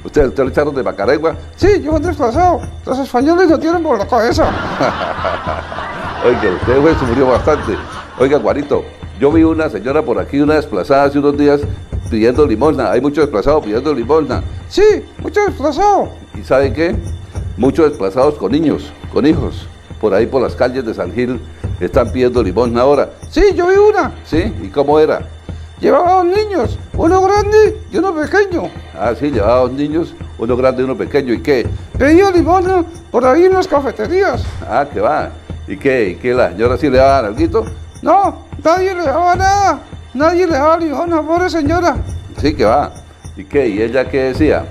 ¿Usted lo echaron de Macaregua? Sí, yo he desplazado. Los españoles lo tienen por la cabeza. Oiga, usted sufrió bastante. Oiga, Juanito, yo vi una señora por aquí, una desplazada hace unos días pidiendo limosna. Hay muchos desplazados pidiendo limosna. Sí, mucho desplazado. ¿Y sabe qué? Muchos desplazados con niños, con hijos. Por ahí por las calles de San Gil están pidiendo limosna ahora. Sí, yo vi una. ¿Sí? ¿Y cómo era? Llevaba dos niños, uno grande y uno pequeño. Ah, sí, llevaba dos niños, uno grande y uno pequeño. ¿Y qué? Pedía limosna por ahí en las cafeterías. Ah, ¿qué va? ¿Y qué? ¿Y qué? ¿La señora sí le daba alguito? No, nadie le daba nada. Nadie le daba limosna, pobre señora. Sí, ¿qué va? ¿Y qué? ¿Y ella qué decía?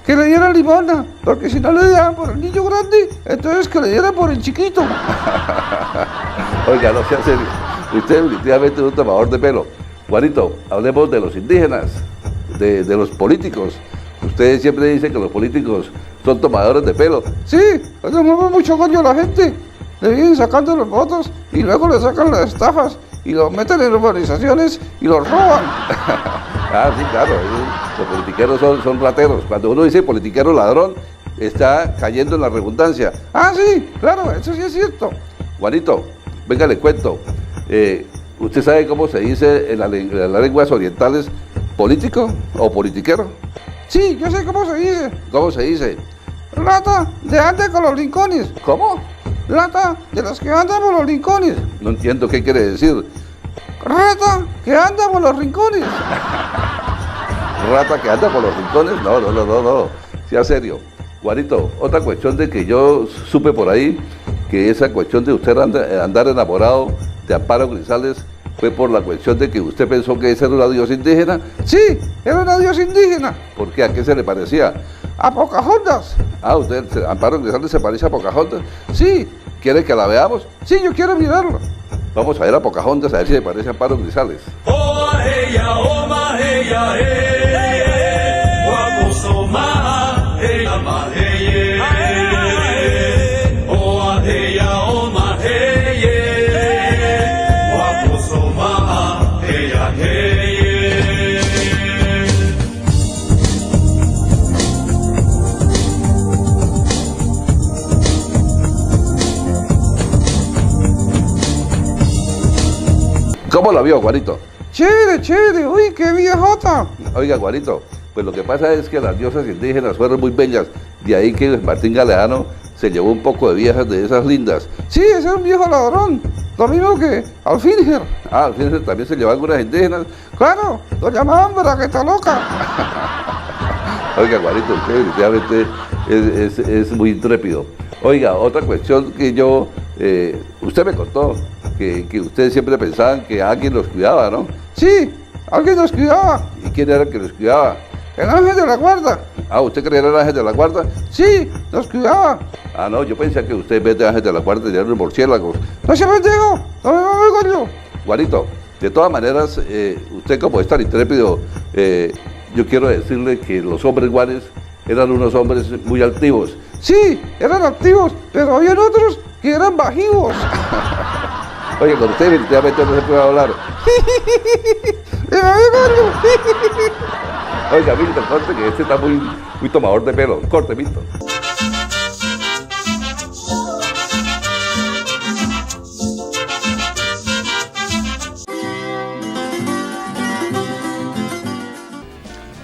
Que le diera limosna, porque si no le daban por el niño grande, entonces que le dieran por el chiquito. Oiga, no sea serio. Usted definitivamente es un tomador de pelo. Juanito, hablemos de los indígenas, de los políticos. Usted siempre dice que los políticos son tomadores de pelo. Sí, les mueve mucho coño a la gente. Le vienen sacando los votos y luego le sacan las estafas y los meten en urbanizaciones y los roban. Ah, sí, claro, los politiqueros son rateros. Cuando uno dice politiquero ladrón, está cayendo en la redundancia. Ah, sí, claro, eso sí es cierto. Juanito, venga, le cuento. ¿Usted sabe cómo se dice en las lenguas orientales político o politiquero? Sí, yo sé cómo se dice. ¿Cómo se dice? Rata de anda con los rincones. ¿Cómo? Rata de las que andan por los rincones. No entiendo qué quiere decir. Rata que anda por los rincones. ¿Rata que anda por los rincones? No. Sea serio. Juanito, otra cuestión de que yo supe por ahí, que esa cuestión de usted andar enamorado de Amparo Grisales fue por la cuestión de que usted pensó que esa era una diosa indígena. Sí, era una diosa indígena. ¿Por qué? ¿A qué se le parecía? A Pocahontas. Ah, Amparo Grisales se parece a Pocahontas. Sí. ¿Quiere que la veamos? Sí, yo quiero mirarlo. Vamos a ver a Pocahontas, a ver si le parece a Amparo Grisales. ¿Cómo la vio, Juanito? Chévere, uy, qué viejota. Oiga, Juanito, pues lo que pasa es que las diosas indígenas fueron muy bellas, de ahí que Martín Galeano se llevó un poco de viejas de esas lindas. Sí, ese es un viejo ladrón, lo mismo que Alfinger. Ah, Alfinger también se llevó algunas indígenas. Claro, lo llamaban bragueta loca. Oiga, Juanito, usted definitivamente es muy intrépido. Oiga, otra cuestión que usted me contó, que ustedes siempre pensaban que alguien los cuidaba, ¿no? Sí, alguien los cuidaba. ¿Y quién era el que los cuidaba? El ángel de la guarda. Ah, ¿usted creía que era el ángel de la guarda? Sí, los cuidaba. Ah, no, yo pensé que usted en vez de ángel de la guarda tenía unos murciélagos. No se pendejo, no me mames, coño. Juanito, de todas maneras, usted como es tan intrépido, yo quiero decirle que los hombres guanes eran unos hombres muy altivos. Sí, eran activos, pero habían otros que eran bajivos. Oye, con usted definitivamente no se puede hablar. Oiga, Milton, corte, que este está muy tomador de pelo. Corte, Milton.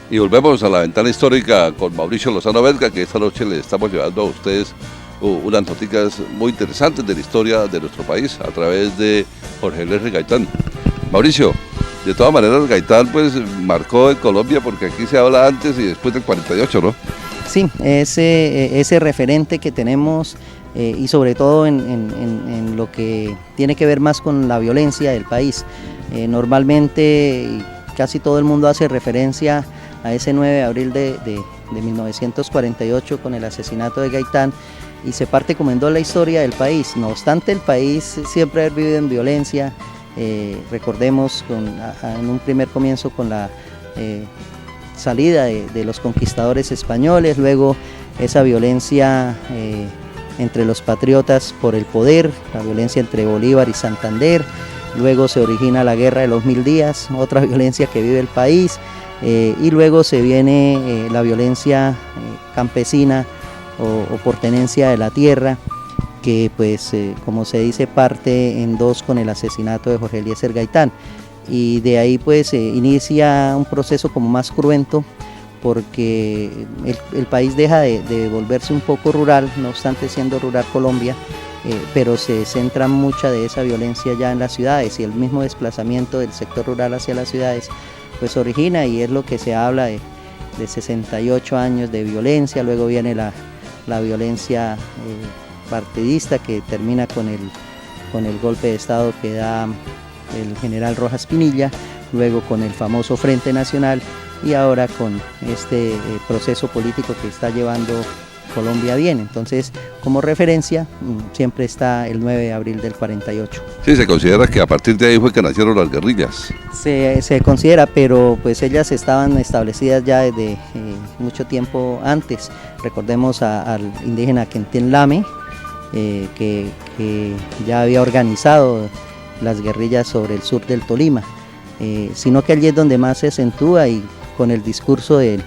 Y volvemos a la ventana histórica con Mauricio Lozano Vesga, que esta noche le estamos llevando a ustedes unas noticias muy interesantes de la historia de nuestro país a través de Jorge Luis Gaitán. Mauricio, de todas maneras Gaitán pues marcó en Colombia porque aquí se habla antes y después del 48, ¿no? Sí, ese referente que tenemos y sobre todo en lo que tiene que ver más con la violencia del país. Normalmente casi todo el mundo hace referencia a ese 9 de abril de 1948 con el asesinato de Gaitán y se parte como en dos la historia del país. No obstante, el país siempre ha vivido en violencia. Recordemos en un primer comienzo con la salida de los conquistadores españoles, luego esa violencia entre los patriotas por el poder, la violencia entre Bolívar y Santander, luego se origina la Guerra de los 1000 días, otra violencia que vive el país, y luego se viene la violencia campesina o por tenencia de la tierra, que pues como se dice parte en dos con el asesinato de Jorge Eliezer Gaitán, y de ahí pues inicia un proceso como más cruento, porque el país deja de volverse un poco rural, no obstante siendo rural Colombia, pero se centra mucha de esa violencia ya en las ciudades, y el mismo desplazamiento del sector rural hacia las ciudades pues origina, y es lo que se habla de 68 años de violencia. Luego viene la violencia partidista, que termina con el golpe de Estado que da el general Rojas Pinilla, luego con el famoso Frente Nacional, y ahora con este proceso político que está llevando Colombia bien. Entonces, como referencia, siempre está el 9 de abril del 48. Sí, se considera que a partir de ahí fue que nacieron las guerrillas. Se considera, pero pues ellas estaban establecidas ya desde mucho tiempo antes. Recordemos al indígena Quentén Lame, que ya había organizado las guerrillas sobre el sur del Tolima, sino que allí es donde más se acentúa, y con el discurso del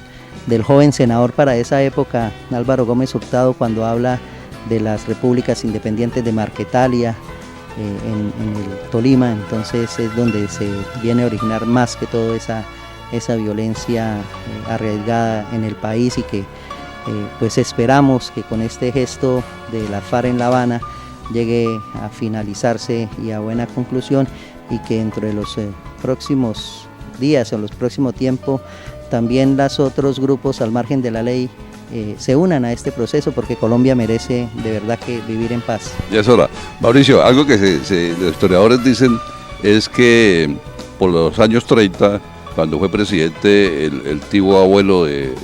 joven senador para esa época, Álvaro Gómez Hurtado, cuando habla de las repúblicas independientes de Marquetalia en el Tolima, entonces es donde se viene a originar más que todo esa violencia arriesgada en el país, y que pues esperamos que con este gesto de la FARC en La Habana llegue a finalizarse y a buena conclusión, y que dentro de los próximos días o los próximos tiempos también los otros grupos al margen de la ley se unan a este proceso, porque Colombia merece de verdad que vivir en paz. Ya es hora. Mauricio, algo que los historiadores dicen es que por los años 30, cuando fue presidente el tío abuelo de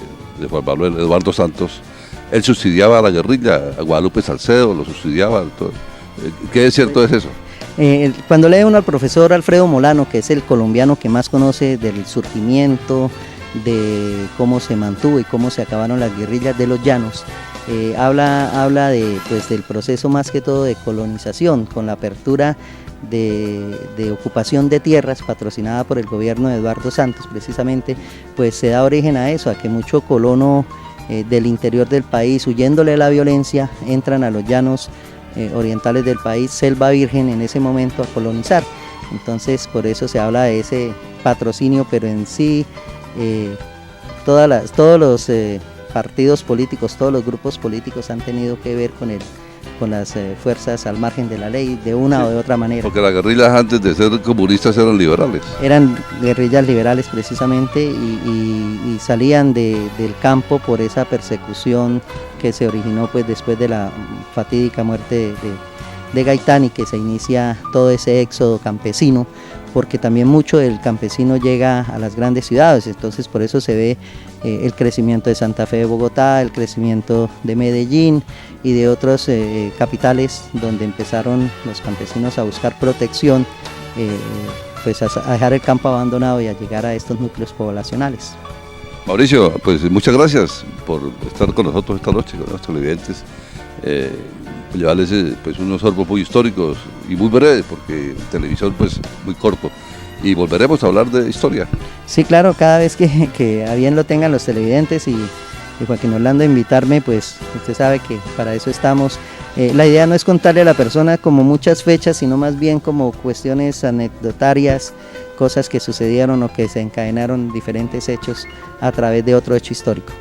Juan Manuel Eduardo Santos, él subsidiaba a la guerrilla, a Guadalupe Salcedo lo subsidiaba. Todo. ¿Qué es cierto es eso? Cuando lee uno al profesor Alfredo Molano, que es el colombiano que más conoce del surgimiento, de cómo se mantuvo y cómo se acabaron las guerrillas de los llanos, habla del proceso más que todo de colonización, con la apertura de ocupación de tierras patrocinada por el gobierno de Eduardo Santos precisamente, pues se da origen a eso, a que mucho colono del interior del país, huyéndole de la violencia, entran a los llanos orientales del país, selva virgen en ese momento, a colonizar. Entonces por eso se habla de ese patrocinio, pero en sí todos los partidos políticos, todos los grupos políticos han tenido que ver con las fuerzas al margen de la ley, de una o de otra manera. Porque las guerrillas antes de ser comunistas eran liberales. Eran guerrillas liberales precisamente, y salían del campo por esa persecución que se originó pues después de la fatídica muerte de Gaitán, y que se inicia todo ese éxodo campesino, porque también mucho del campesino llega a las grandes ciudades. Entonces por eso se ve el crecimiento de Santa Fe de Bogotá, el crecimiento de Medellín y de otras capitales donde empezaron los campesinos a buscar protección, pues a dejar el campo abandonado y a llegar a estos núcleos poblacionales. Mauricio, pues muchas gracias por estar con nosotros esta noche, con nuestros televidentes, llevarles pues unos sorbos muy históricos y muy breves, porque televisión pues muy corto, y volveremos a hablar de historia. Sí, claro, cada vez que a bien lo tengan los televidentes, y Joaquín Orlando invitarme, pues usted sabe que para eso estamos. La idea no es contarle a la persona como muchas fechas, sino más bien como cuestiones anecdotarias, cosas que sucedieron o que se encadenaron diferentes hechos a través de otro hecho histórico.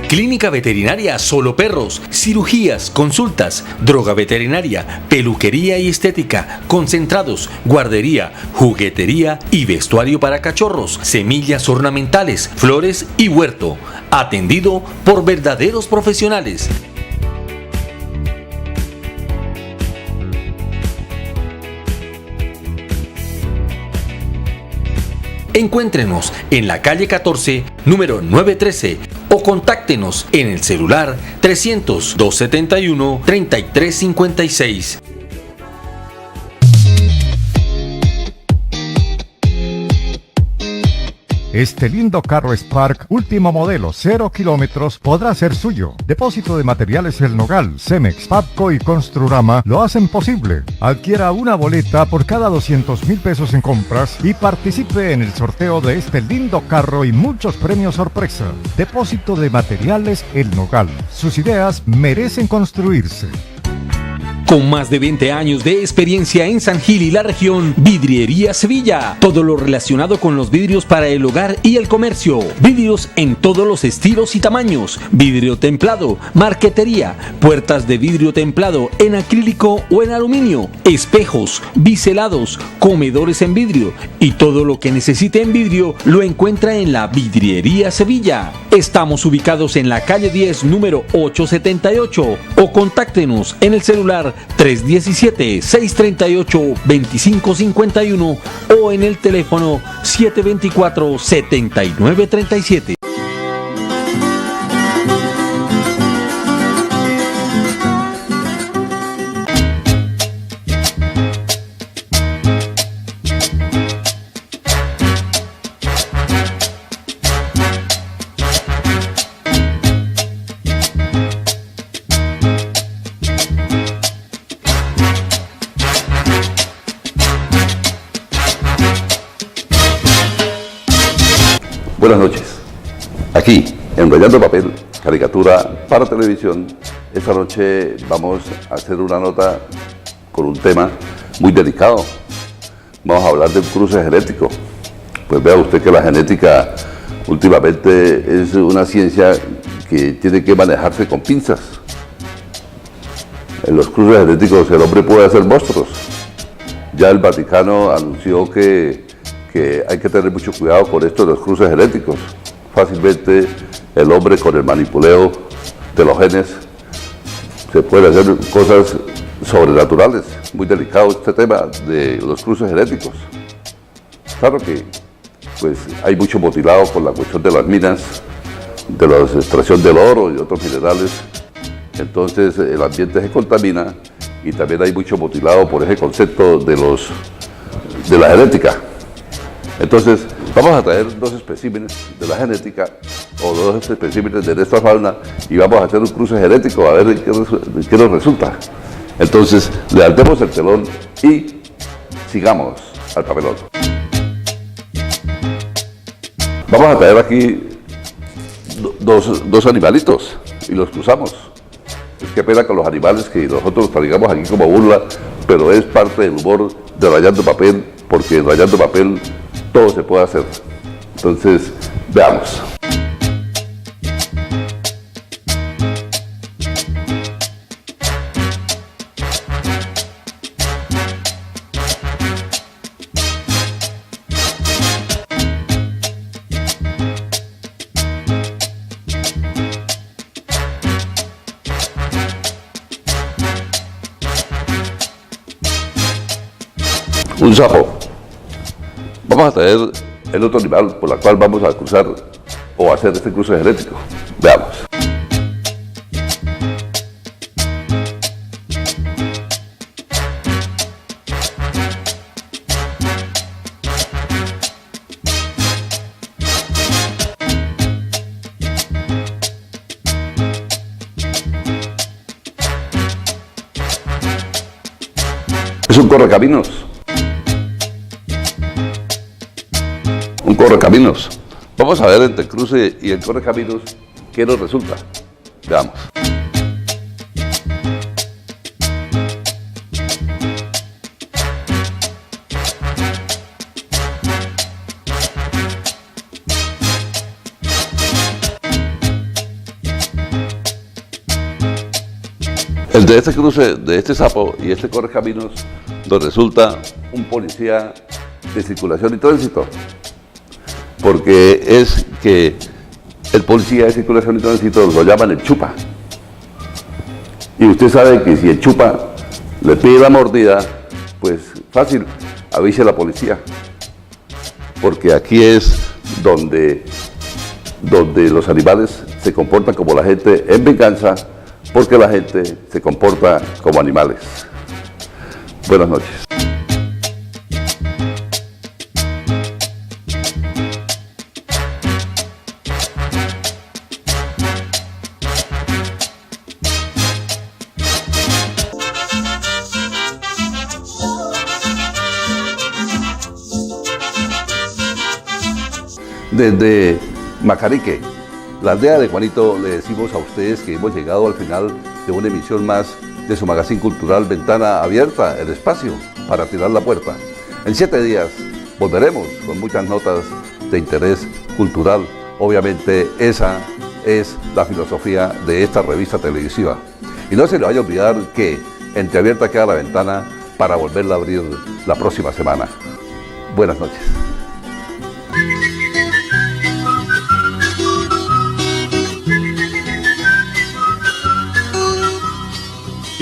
Clínica Veterinaria Solo Perros, cirugías, consultas, droga veterinaria, peluquería y estética, concentrados, guardería, juguetería y vestuario para cachorros, semillas ornamentales, flores y huerto. Atendido por verdaderos profesionales. Encuéntrenos en la calle 14, número 913, o contáctenos en el celular 300-271-3356. Este lindo carro Spark, último modelo, 0 kilómetros, podrá ser suyo. Depósito de materiales El Nogal, Cemex, Fabco y Construrama lo hacen posible. Adquiera una boleta por cada 200,000 pesos en compras y participe en el sorteo de este lindo carro y muchos premios sorpresa. Depósito de materiales El Nogal. Sus ideas merecen construirse. Con más de 20 años de experiencia en San Gil y la región, Vidriería Sevilla. Todo lo relacionado con los vidrios para el hogar y el comercio. Vidrios en todos los estilos y tamaños. Vidrio templado, marquetería, puertas de vidrio templado en acrílico o en aluminio, espejos, biselados, comedores en vidrio y todo lo que necesite en vidrio lo encuentra en la Vidriería Sevilla. Estamos ubicados en la calle 10, número 878 o contáctenos en el celular 317-638-2551 o en el teléfono 724-7937. Buenas noches. Aquí, en Rayando Papel, caricatura para televisión, esta noche vamos a hacer una nota con un tema muy delicado. Vamos a hablar del cruce genético. Pues vea usted que la genética últimamente es una ciencia que tiene que manejarse con pinzas. En los cruces genéticos el hombre puede hacer monstruos. Ya el Vaticano anunció que hay que tener mucho cuidado con esto de los cruces genéticos. Fácilmente el hombre con el manipuleo de los genes se puede hacer cosas sobrenaturales. Muy delicado este tema de los cruces genéticos. Claro que pues, hay mucho mutilado con la cuestión de las minas, de la extracción del oro y otros minerales. Entonces el ambiente se contamina y también hay mucho mutilado por ese concepto de la genética. Entonces, vamos a traer dos especímenes de la genética o dos especímenes de esta fauna y vamos a hacer un cruce genético a ver qué nos resulta. Entonces, levantemos el telón y sigamos al papelón. Vamos a traer aquí dos animalitos y los cruzamos. Qué pena con los animales que nosotros los traigamos aquí como burla, pero es parte del humor de Rayando Papel, porque en Rayando Papel todo se puede hacer. Entonces, veamos. Un sapo. Vamos a traer el otro animal por la cual vamos a cruzar o hacer este cruce genético. Veamos. Es un correcaminos. Un correcaminos. Vamos a ver entre el cruce y el correcaminos qué nos resulta. Veamos. El de este cruce, de este sapo y este correcaminos, nos resulta un policía de circulación y tránsito. Porque es que el policía de circulación y tránsito lo llaman el chupa. Y usted sabe que si el chupa le pide la mordida, pues fácil, avise a la policía. Porque aquí es donde los animales se comportan como la gente en venganza, porque la gente se comporta como animales. Buenas noches. Desde Macarique, la aldea de Juanito, le decimos a ustedes que hemos llegado al final de una emisión más de su magazine cultural Ventana Abierta, el espacio para tirar la puerta. En 7 días volveremos con muchas notas de interés cultural. Obviamente esa es la filosofía de esta revista televisiva. Y no se le vaya a olvidar que entreabierta queda la ventana para volverla a abrir la próxima semana. Buenas noches.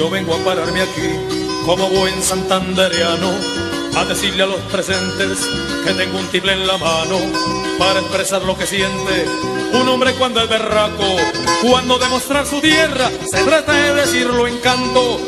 Yo vengo a pararme aquí como buen santandereano, a decirle a los presentes que tengo un tiple en la mano para expresar lo que siente un hombre cuando es berraco, cuando demostrar su tierra se trata de decirlo en canto.